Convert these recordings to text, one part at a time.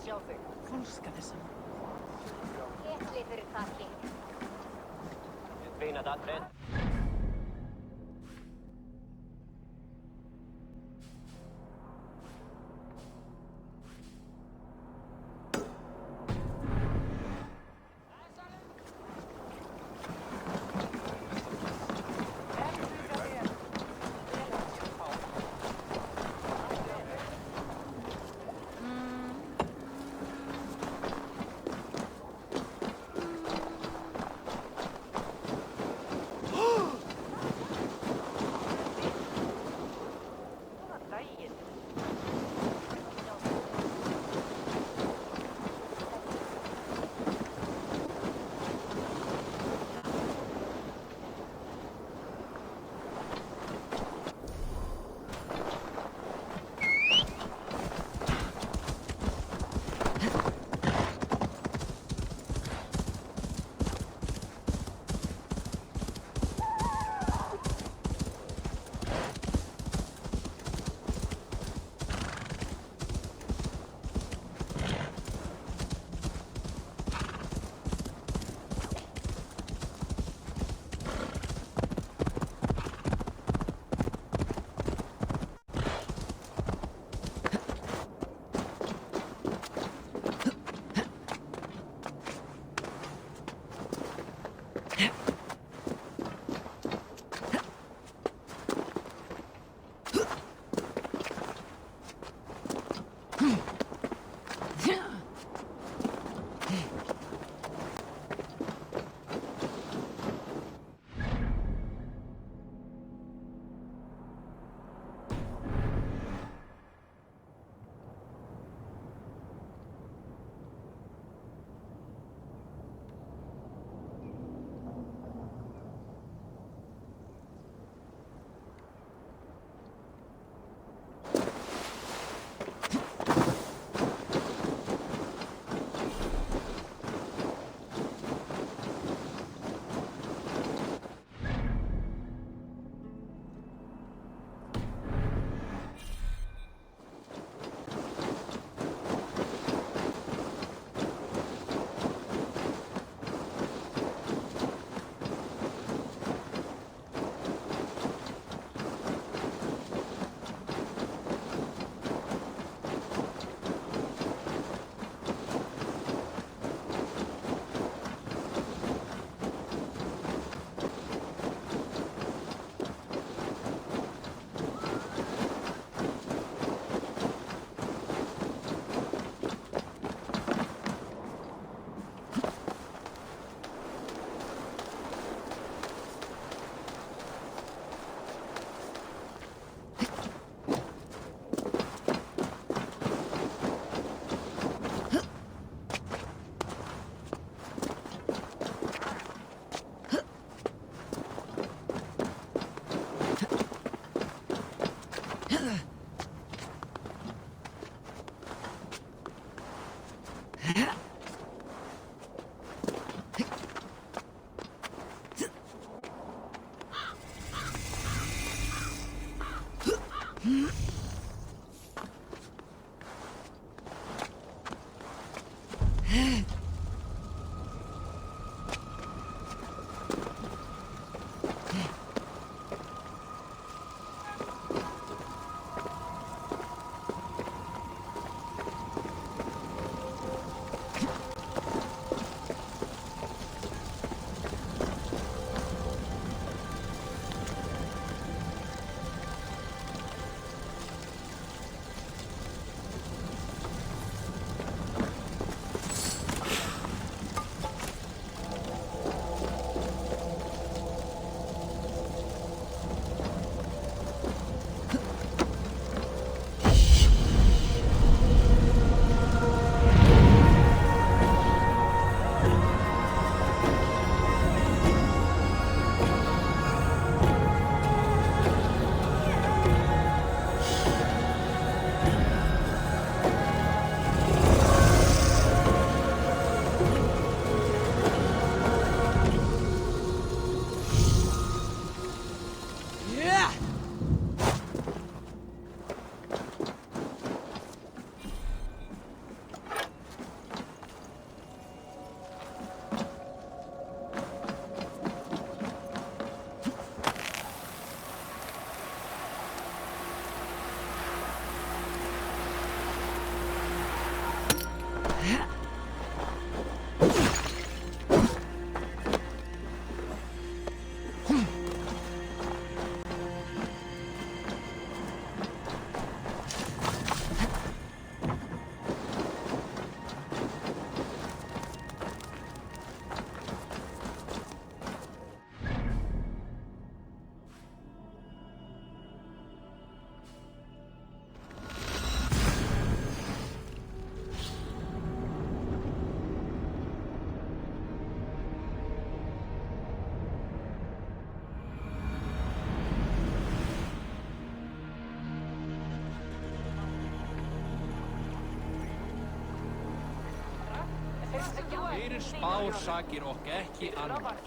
sjá þig. Fólska þessum. Getli fyrir takki. Fina dattren. Fyrir spár sakir okk ekki annað.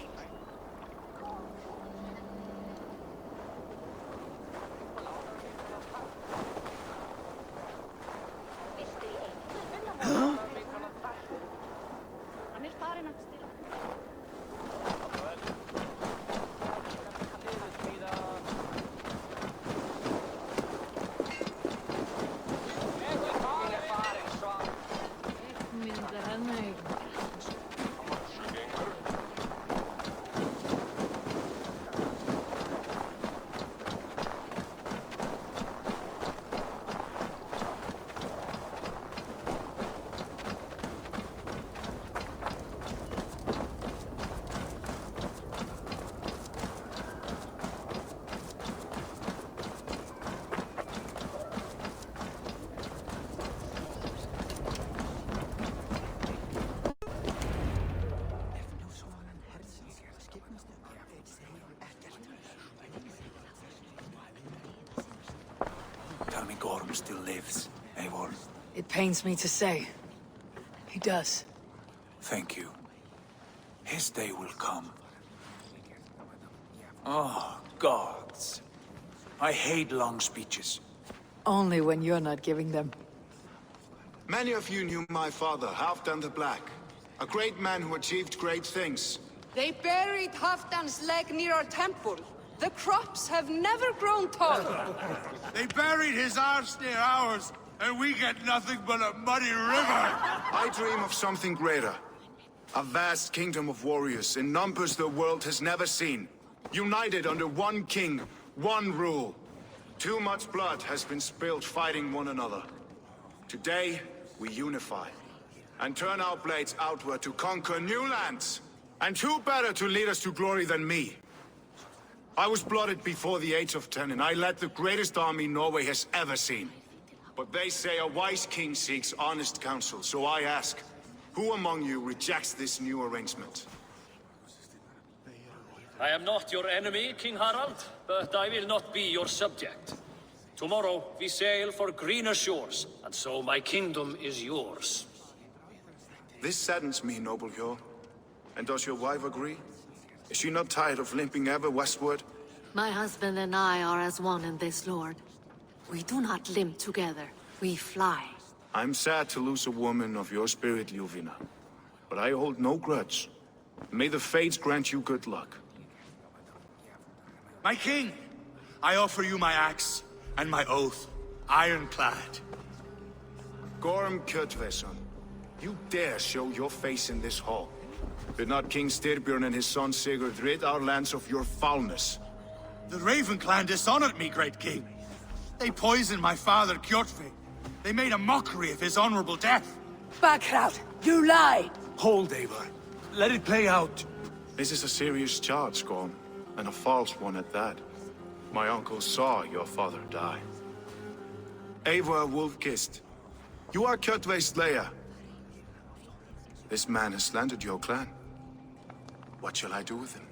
Tell me Gorm still lives, Eivor. It pains me to say. He does. Thank you. His day will come. Oh, gods. I hate long speeches. Only when you're not giving them. Many of you knew my father, Halfdan the Black. A great man who achieved great things. They buried Halfdan's leg near our temple. The crops have never grown tall. They buried his arse near ours, and we get nothing but a muddy river. I dream of something greater. A vast kingdom of warriors in numbers the world has never seen. United under one king, one rule. Too much blood has been spilled fighting one another. Today, we unify. And turn our blades outward to conquer new lands. And who better to lead us to glory than me? I was blooded before the age of 10, and I led the greatest army Norway has ever seen. But they say a wise king seeks honest counsel, so I ask, who among you rejects this new arrangement? I am not your enemy, King Harald, but I will not be your subject. Tomorrow we sail for greener shores, and so my kingdom is yours. This saddens me, noble Hjor. And does your wife agree? Is she not tired of limping ever westward? My husband and I are as one in this, Lord. We do not limp together. We fly. I'm sad to lose a woman of your spirit, Ljuvina. But I hold no grudge. May the fates grant you good luck. My king, I offer you my axe and my oath, ironclad. Gorm Kjotveson, you dare show your face in this hall. Did not King Styrbjörn and his son Sigurd rid our lands of your foulness? The Raven clan dishonored me, great king. They poisoned my father, Kjotve. They made a mockery of his honorable death. Backhout! You lied! Hold, Eivor. Let it play out. This is a serious charge, Gorm, and a false one at that. My uncle saw your father die. Eivor Wolf-Kissed, you are Kjotve's slayer. This man has slandered your clan. What shall I do with him?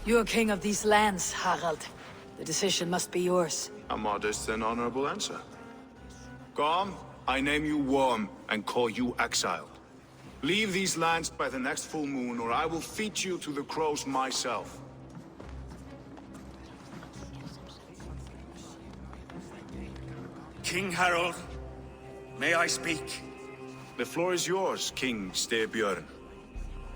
You're king of these lands, Harald. The decision must be yours. A modest and honorable answer. Gorm, I name you Worm and call you exiled. Leave these lands by the next full moon, or I will feed you to the crows myself. King Harold, may I speak? The floor is yours, King Styrbjörn.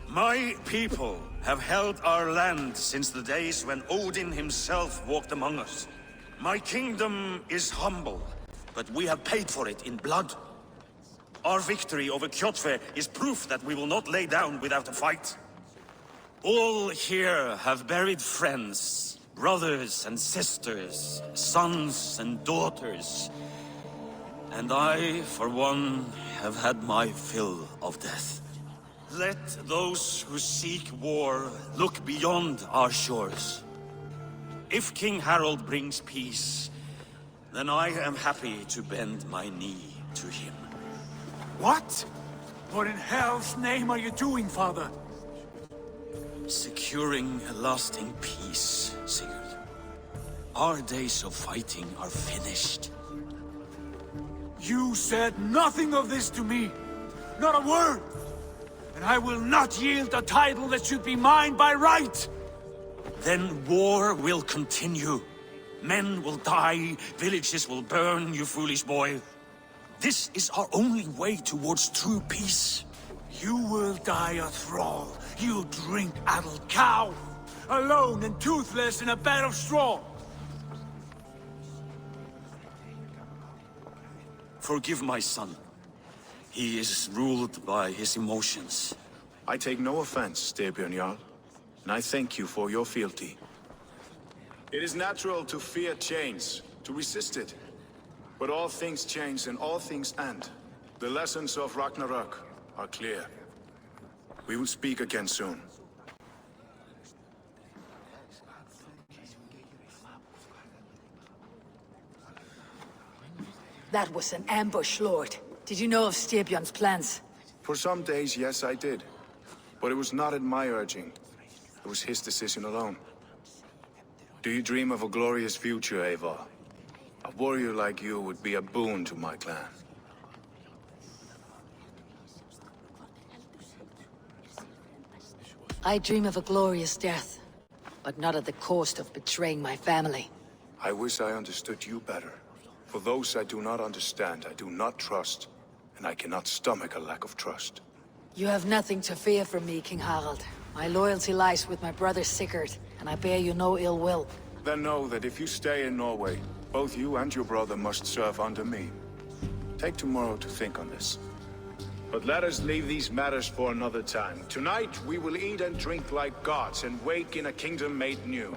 My people have held our land since the days when Odin himself walked among us. My kingdom is humble, but we have paid for it in blood. Our victory over Kjotve is proof that we will not lay down without a fight. All here have buried friends, brothers and sisters, sons and daughters. And I, for one, have had my fill of death. Let those who seek war look beyond our shores. If King Harald brings peace, then I am happy to bend my knee to him. What? What in hell's name are you doing, father? Securing a lasting peace, Sigurd. Our days of fighting are finished. You said nothing of this to me. Not a word. And I will not yield a title that should be mine by right. Then war will continue. Men will die, villages will burn, you foolish boy. This is our only way towards true peace. You will die a thrall. You drink-addled cow. Alone and toothless in a bed of straw. Forgive my son. He is ruled by his emotions. I take no offense, Styrbjörn Jarl, and I thank you for your fealty. It is natural to fear change, to resist it. But all things change and all things end. The lessons of Ragnarok are clear. We will speak again soon. That was an ambush, Lord. Did you know of Styrbjörn's plans? For some days, yes, I did. But it was not at my urging. It was his decision alone. Do you dream of a glorious future, Eivor? A warrior like you would be a boon to my clan. I dream of a glorious death, but not at the cost of betraying my family. I wish I understood you better. For those I do not understand, I do not trust, and I cannot stomach a lack of trust. You have nothing to fear from me, King Harald. My loyalty lies with my brother Sigurd, and I bear you no ill will. Then know that if you stay in Norway, both you and your brother must serve under me. Take tomorrow to think on this. But let us leave these matters for another time. Tonight, we will eat and drink like gods and wake in a kingdom made new.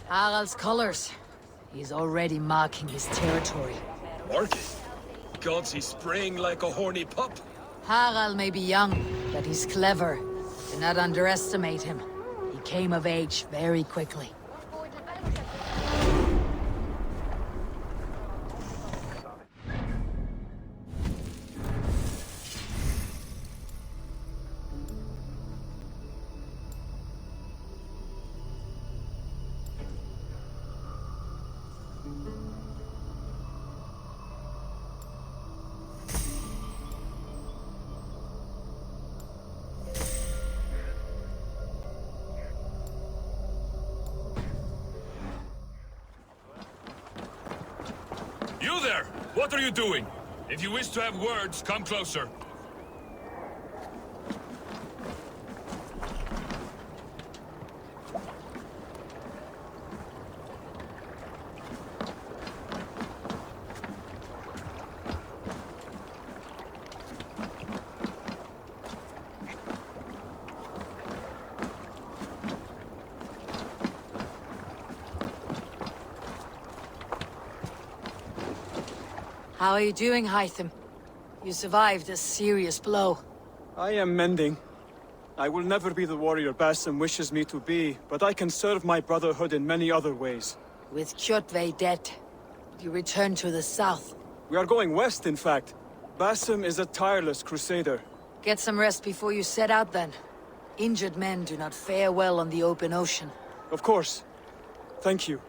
Harald's colors. He's already marking his territory. Marking? Gods, he's spraying like a horny pup. Harald may be young, but he's clever. Do not underestimate him. He came of age very quickly. You there! What are you doing? If you wish to have words, come closer. How are you doing, Hytham? You survived a serious blow. I am mending. I will never be the warrior Basim wishes me to be, but I can serve my brotherhood in many other ways. With Kjotve dead, you return to the south. We are going west, in fact. Basim is a tireless crusader. Get some rest before you set out, then. Injured men do not fare well on the open ocean. Of course. Thank you.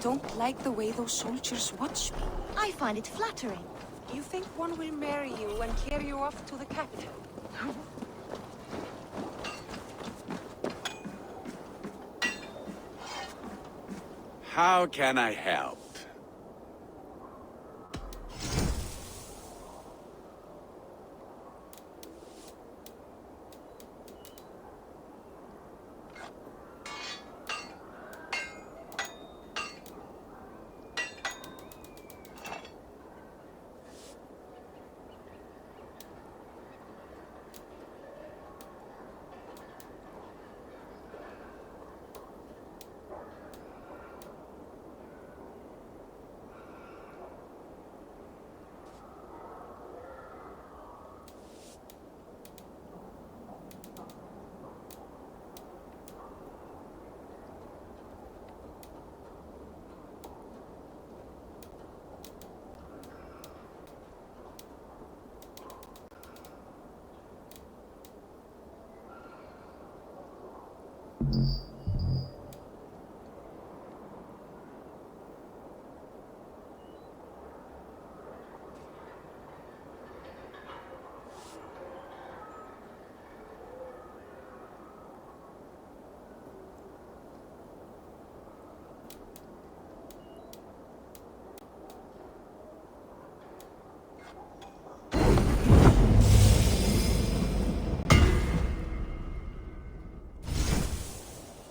don't like the way those soldiers watch me. I find it flattering. You think one will marry you and carry you off to the capital? How can I help?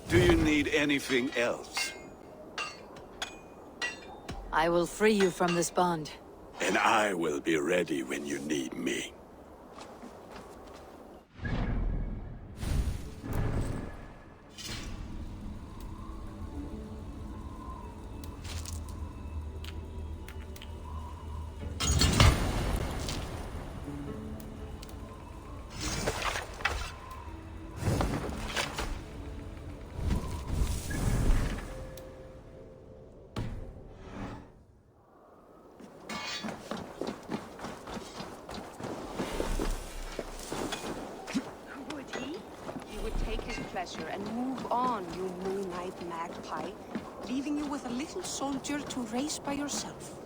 Do you need anything else? I will free you from this bond. And I will be ready when you need me. And move on, you moon-eyed magpie, leaving you with a little soldier to race by yourself.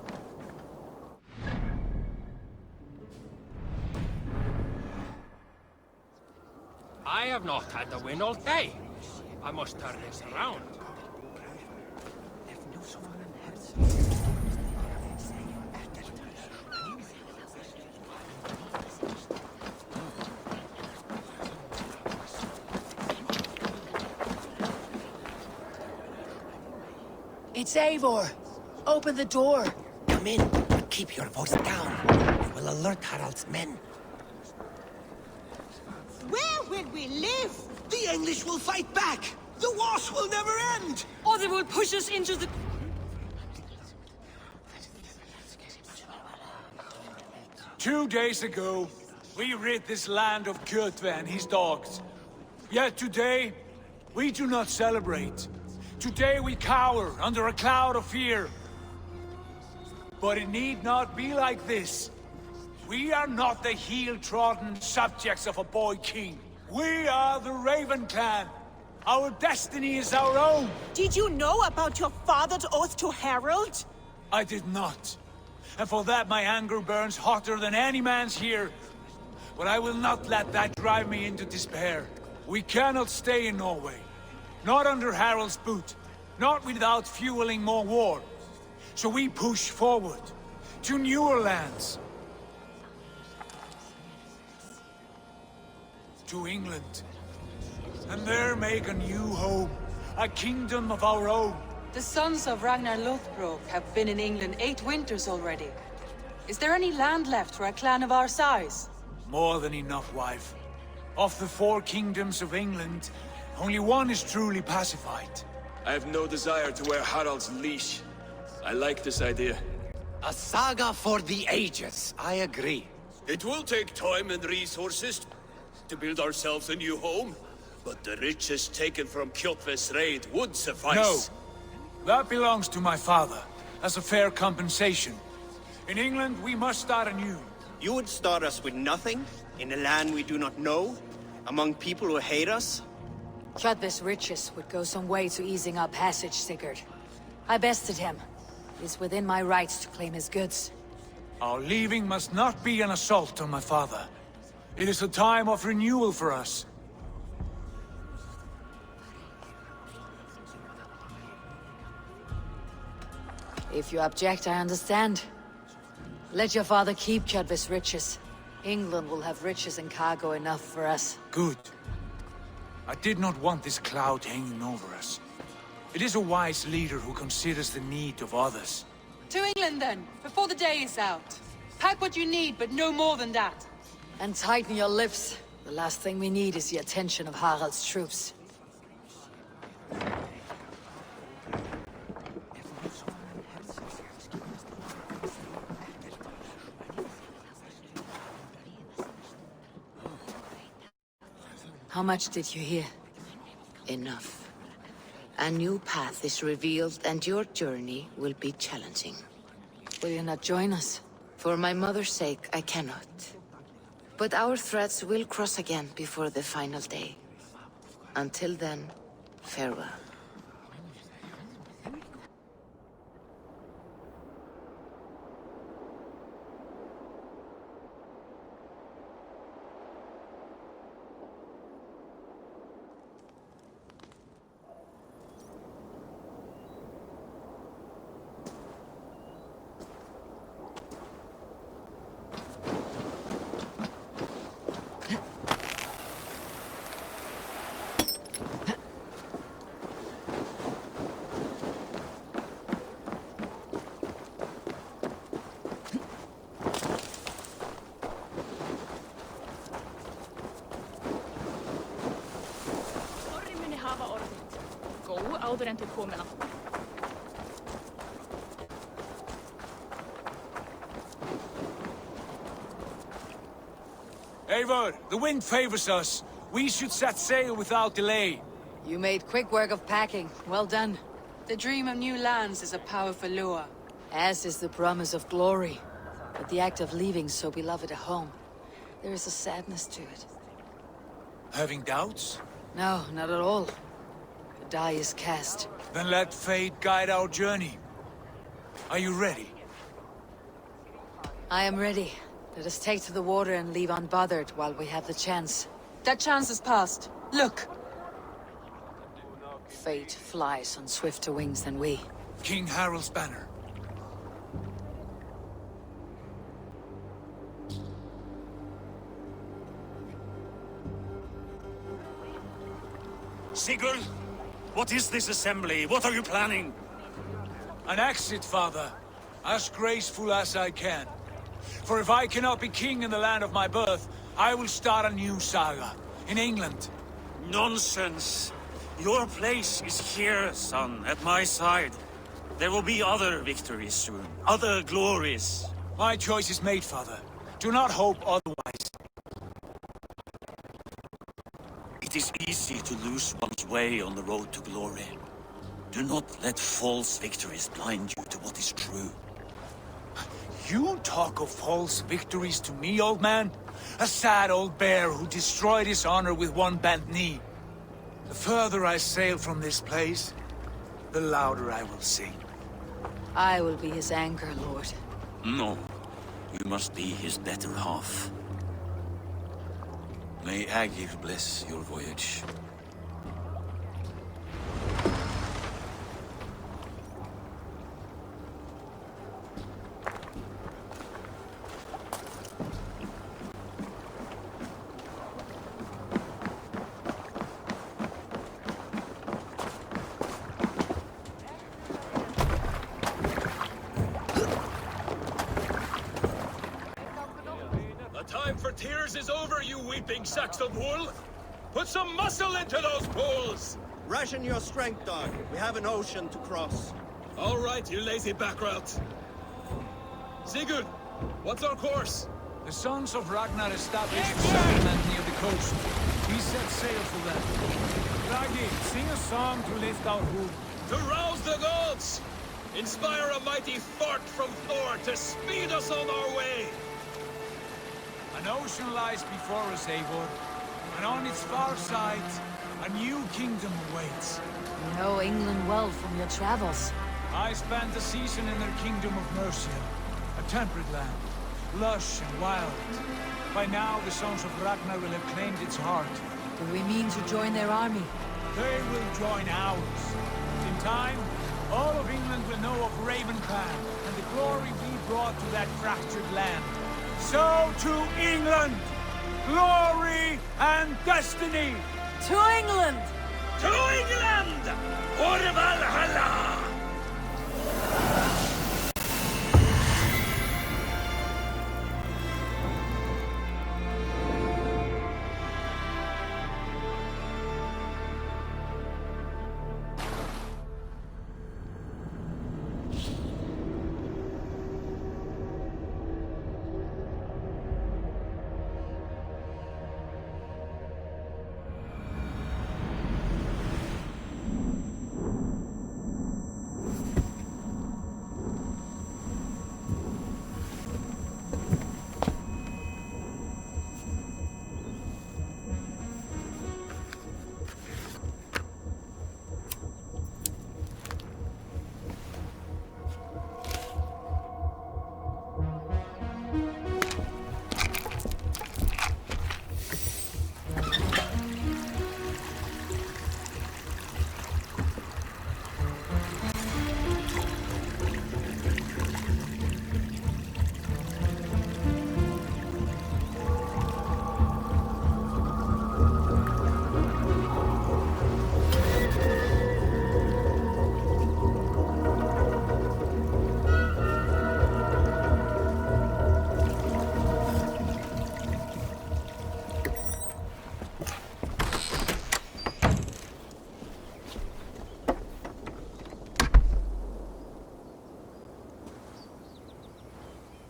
I have not had a win all day. I must turn this around. It's Eivor! Open the door! Come in, but keep your voice down. It will alert Harald's men. Where will we live? The English will fight back! The wars will never end! Or they will push us into the... 2 days ago, we rid this land of Kjotve and his dogs. Yet today, we do not celebrate. Today we cower under a cloud of fear. But it need not be like this. We are not the heel-trodden subjects of a boy king. We are the Raven clan. Our destiny is our own. Did you know about your father's oath to Harald? I did not. And for that my anger burns hotter than any man's here. But I will not let that drive me into despair. We cannot stay in Norway. Not under Harald's boot. Not without fueling more war. So we push forward. To newer lands. To England. And there make a new home. A kingdom of our own. The sons of Ragnar Lothbrok have been in England 8 winters already. Is there any land left for a clan of our size? More than enough, wife. Of the 4 kingdoms of England, only one is truly pacified. I have no desire to wear Harald's leash. I like this idea. A saga for the ages, I agree. It will take time and resources to build ourselves a new home, but the riches taken from Kjotve's raid would suffice. No. That belongs to my father, as a fair compensation. In England, we must start anew. You would start us with nothing? In a land we do not know? Among people who hate us? Kjotve's riches would go some way to easing our passage, Sigurd. I bested him. It's within my rights to claim his goods. Our leaving must not be an assault on my father. It is a time of renewal for us. If you object, I understand. Let your father keep Kjotve's riches. England will have riches and cargo enough for us. Good. I did not want this cloud hanging over us. It is a wise leader who considers the need of others. To England then, before the day is out. Pack what you need, but no more than that. And tighten your lips. The last thing we need is the attention of Harald's troops. How much did you hear? Enough. A new path is revealed, and your journey will be challenging. Will you not join us? For my mother's sake, I cannot. But our threads will cross again before the final day. Until then, farewell. Áður en þau komin aftur. Eivor, the wind favors us. We should set sail without delay. You made quick work of packing. Well done. The dream of new lands is a powerful lure. As is the promise of glory. But the act of leaving so beloved a home, there is a sadness to it. Having doubts? No, not at all. The die is cast. Then let fate guide our journey. Are you ready? I am ready. Let us take to the water and leave unbothered while we have the chance. That chance is past. Look! Fate flies on swifter wings than we. King Harald's banner. Sigurd, what is this assembly? What are you planning? An exit, father. As graceful as I can. For if I cannot be king in the land of my birth, I will start a new saga. In England. Nonsense. Your place is here, son, at my side. There will be other victories soon. Other glories. My choice is made, father. Do not hope otherwise. It is easy to lose one's way on the road to glory. Do not let false victories blind you to what is true. You talk of false victories to me, old man? A sad old bear who destroyed his honor with one bent knee. The further I sail from this place, the louder I will sing. I will be his anchor, Lord. No. You must be his better half. May Agir bless your voyage. Tears is over, you weeping sacks of wool! Put some muscle into those pulls! Ration your strength, dog. We have an ocean to cross. All right, you lazy back route. Sigurd, what's our course? The sons of Ragnar established a settlement near the coast. We set sail for them. Raggi, sing a song to lift our hood. To rouse the gods! Inspire a mighty fart from Thor to speed us on our way! An ocean lies before us, Eivor, and on its far side, a new kingdom awaits. You know England well from your travels. I spent a season in their kingdom of Mercia, a temperate land, lush and wild. By now, the sons of Ragnar will have claimed its heart. Do we mean to join their army? They will join ours. In time, all of England will know of Raven Clan and the glory we brought to that fractured land. So to England! Glory and destiny! To England! To England! For Valhalla!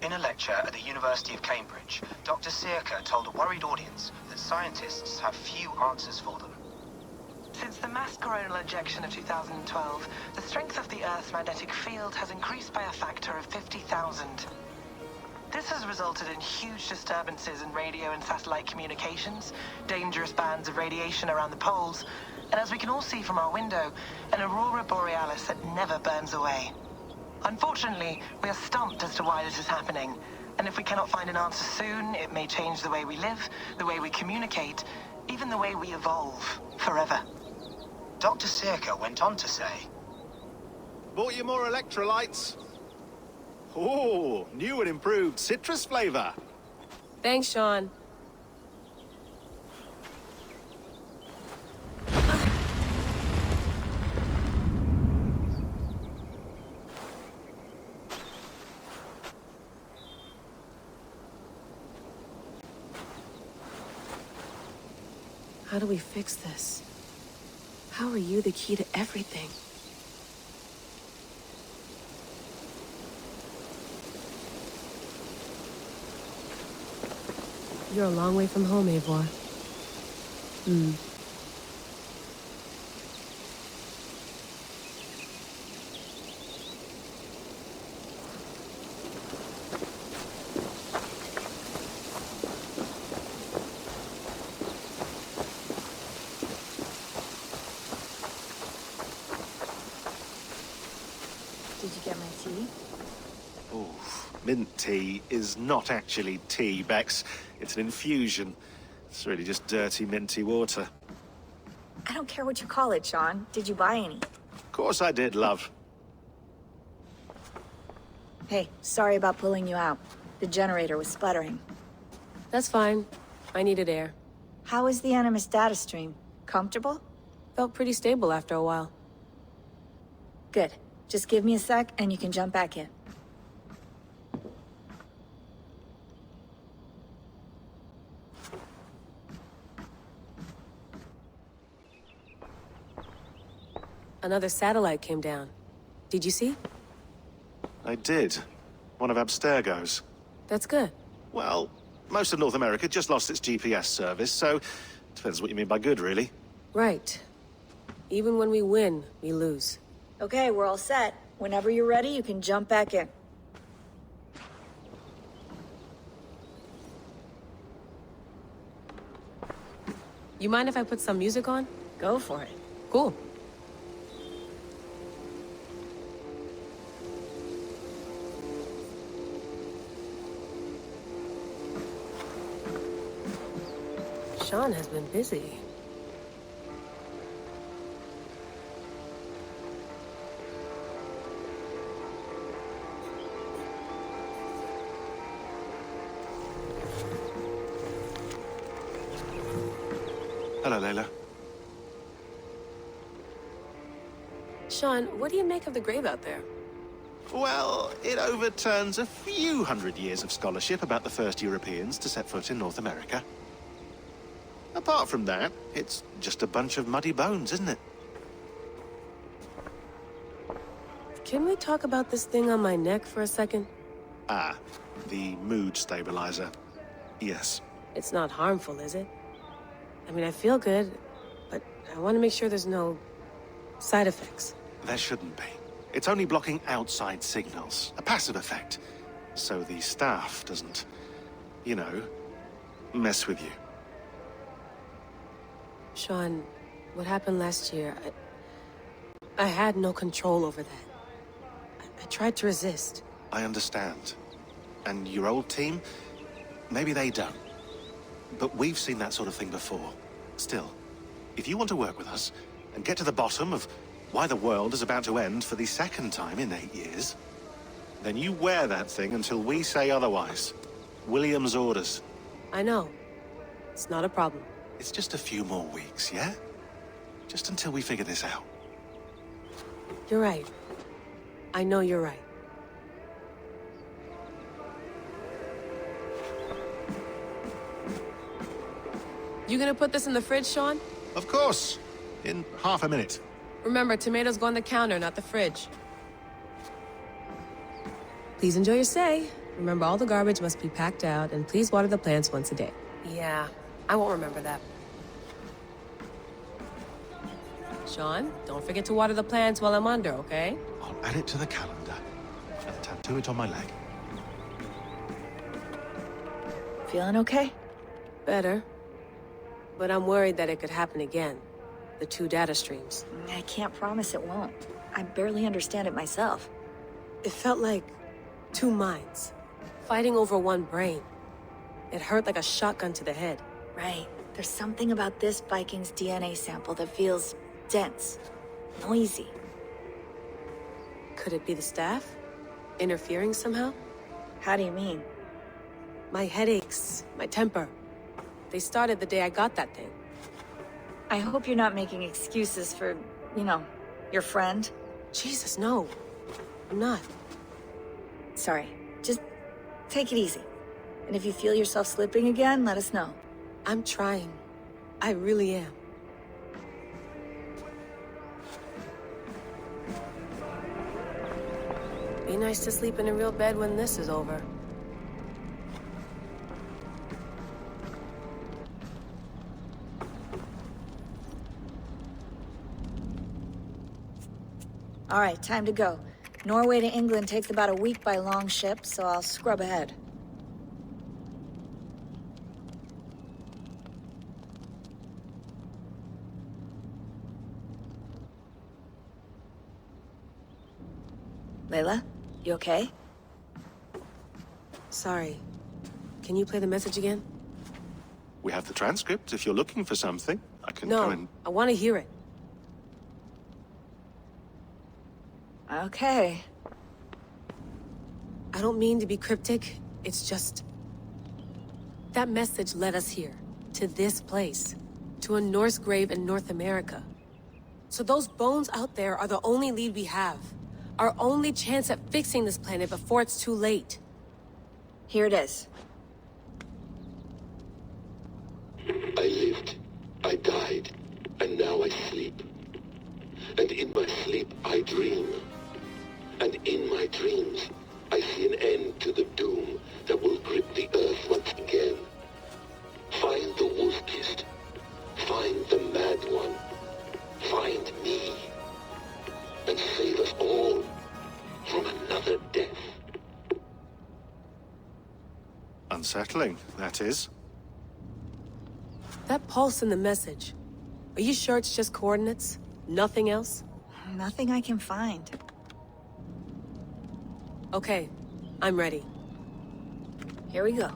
In a lecture at the University of Cambridge, Dr. Sirka told a worried audience that scientists have few answers for them. Since the mass coronal ejection of 2012, the strength of the Earth's magnetic field has increased by a factor of 50,000. This has resulted in huge disturbances in radio and satellite communications, dangerous bands of radiation around the poles, and as we can all see from our window, an aurora borealis that never burns away. Unfortunately, we are stumped as to why this is happening, and if we cannot find an answer soon, it may change the way we live, the way we communicate, even the way we evolve, forever. Dr. Sirka went on to say, Bought you more electrolytes? Oh, new and improved citrus flavor. Thanks, Sean. How do we fix this? How are you the key to everything? You're a long way from home, Eivor. Did you get my tea? Oh, mint tea is not actually tea, Bex. It's an infusion. It's really just dirty, minty water. I don't care what you call it, Sean. Did you buy any? Of course I did, love. Hey, sorry about pulling you out. The generator was sputtering. That's fine. I needed air. How is the Animus data stream? Comfortable? Felt pretty stable after a while. Good. Just give me a sec and you can jump back in. Another satellite came down. Did you see? I did. One of Abstergo's. That's good. Well, most of North America just lost its GPS service, so depends what you mean by good, really. Right. Even when we win, we lose. Okay, we're all set. Whenever you're ready, you can jump back in. You mind if I put some music on? Go for it. Cool. Sean has been busy. Hello, Layla. Sean, what do you make of the grave out there? Well, it overturns a few hundred years of scholarship about the first Europeans to set foot in North America. Apart from that, it's just a bunch of muddy bones, isn't it? Can we talk about this thing on my neck for a second? Ah, the mood stabilizer. Yes. It's not harmful, is it? I mean, I feel good, but I want to make sure there's no side effects. There shouldn't be. It's only blocking outside signals, a passive effect. So the staff doesn't, you know, mess with you. Sean, what happened last year, I had no control over that. I tried to resist. I understand. And your old team, maybe they don't. But we've seen that sort of thing before. Still, if you want to work with us and get to the bottom of why the world is about to end for the second time in 8 years, then you wear that thing until we say otherwise. William's orders. I know. It's not a problem. It's just a few more weeks, yeah? Just until we figure this out. You're right. I know you're right. You gonna put this in the fridge, Sean? Of course. In half a minute. Remember, tomatoes go on the counter, not the fridge. Please enjoy your stay. Remember, all the garbage must be packed out, and please water the plants once a day. Yeah, I won't remember that. Sean, don't forget to water the plants while I'm under, okay? I'll add it to the calendar and tattoo it on my leg. Feeling okay? Better. But I'm worried that it could happen again. The 2 data streams. I can't promise it won't. I barely understand it myself. It felt like 2 minds, fighting over 1 brain. It hurt like a shotgun to the head. Right. There's something about this Viking's DNA sample that feels dense, noisy. Could it be the staff? Interfering somehow? How do you mean? My headaches, my temper. They started the day I got that thing. I hope you're not making excuses for, you know, your friend. Jesus, no. I'm not. Sorry. Just take it easy. And if you feel yourself slipping again, let us know. I'm trying. I really am. Be nice to sleep in a real bed when this is over. All right, time to go. Norway to England takes about a week by long ship, so I'll scrub ahead. Layla, you okay? Sorry. Can you play the message again? We have the transcript. If you're looking for something, I can No, go and... I want to hear it. Okay. I don't mean to be cryptic. It's just... that message led us here. To this place. To a Norse grave in North America. So those bones out there are the only lead we have. Our only chance at fixing this planet before it's too late. Here it is. I lived, I died, and now I sleep. And in my sleep I dream. And in my dreams, I see an end to the doom that will grip the earth once again. Find the wolf-kissed. Find the mad one. Find me. And save us all from another death. Unsettling, that is. That pulse in the message. Are you sure it's just coordinates? Nothing else? Nothing I can find. Okay, I'm ready. Here we go.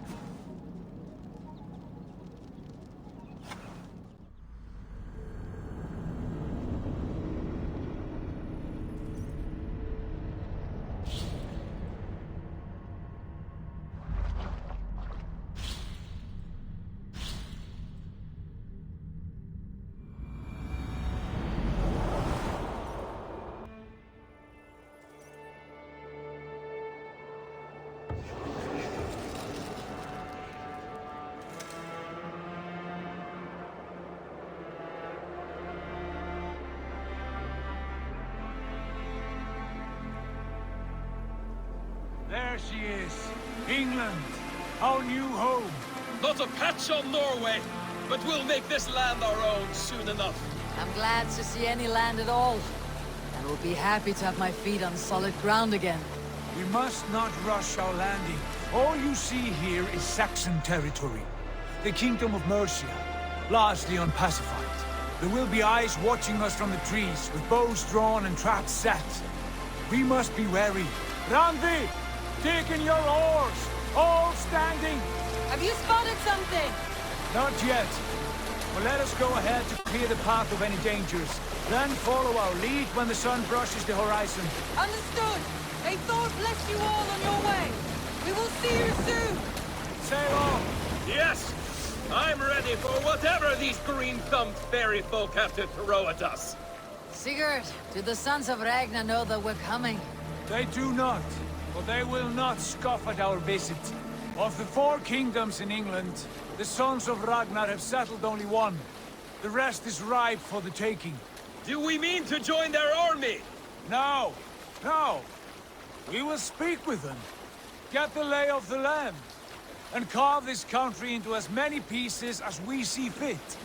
There she is. England, our new home. Not a patch on Norway, but we'll make this land our own soon enough. I'm glad to see any land at all. And will be happy to have my feet on solid ground again. We must not rush our landing. All you see here is Saxon territory. The Kingdom of Mercia, largely unpacified. There will be eyes watching us from the trees, with bows drawn and traps set. We must be wary. Randi! Dig in your oars! All standing! Have you spotted something? Not yet. But let us go ahead to clear the path of any dangers. Then follow our lead when the sun brushes the horizon. Understood! May Thor bless you all on your way! We will see you soon! Sail on! Yes! I'm ready for whatever these green-thumbed fairy folk have to throw at us. Sigurd, do the sons of Ragnar know that we're coming? They do not, but they will not scoff at our visit. Of the 4 kingdoms in England, the sons of Ragnar have settled only one. The rest is ripe for the taking. Do we mean to join their army? No, no. We will speak with them, get the lay of the land, and carve this country into as many pieces as we see fit.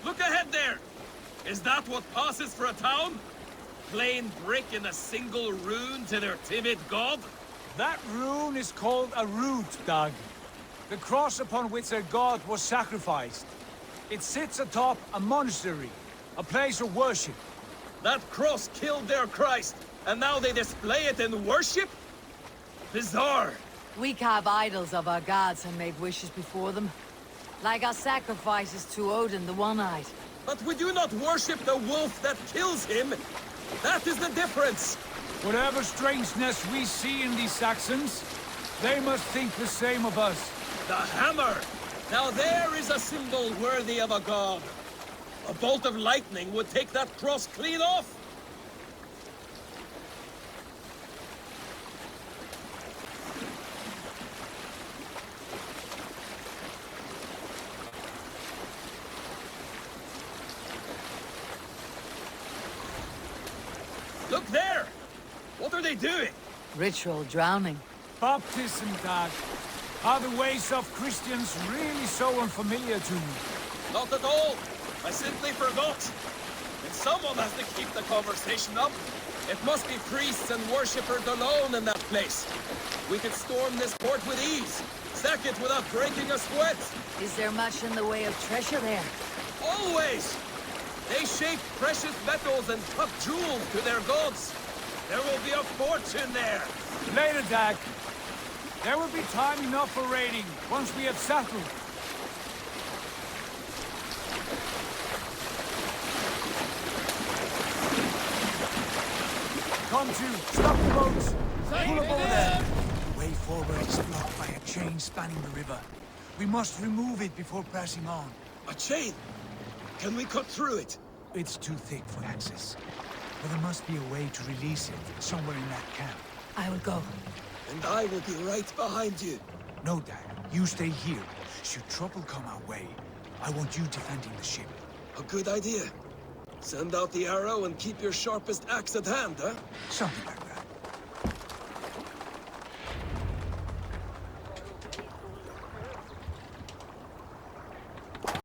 Look ahead there! Is that what passes for a town? Plain brick in a single rune to their timid god? That rune is called a root, Dag. The cross upon which their god was sacrificed. It sits atop a monastery, a place of worship. That cross killed their Christ, and now they display it in worship? Bizarre. We carve idols of our gods and make wishes before them. Like our sacrifices to Odin, the One-Eyed. But we do not worship the wolf that kills him. That is the difference. Whatever strangeness we see in these Saxons, they must think the same of us. The hammer! Now there is a symbol worthy of a god. A bolt of lightning would take that cross clean off. Look there! What are they doing? Ritual drowning. Baptism, Dad. Are the ways of Christians really so unfamiliar to me? Not at all. I simply forgot. And someone has to keep the conversation up. It must be priests and worshippers alone in that place. We could storm this port with ease. Sack it without breaking a sweat. Is there much in the way of treasure there? Always! They shape precious metals and cut jewels to their gods. There will be a fortune there. Later, Dag. There will be time enough for raiding, once we have settled. Come to, stop the boats! Pull aboard there! The way forward is blocked by a chain spanning the river. We must remove it before pressing on. A chain? Can we cut through it? It's too thick for access. But there must be a way to release it, somewhere in that camp. I will go. And I will be right behind you. No, Dad. You stay here. Should trouble come our way, I want you defending the ship. A good idea. Send out the arrow and keep your sharpest axe at hand, huh? Something like that.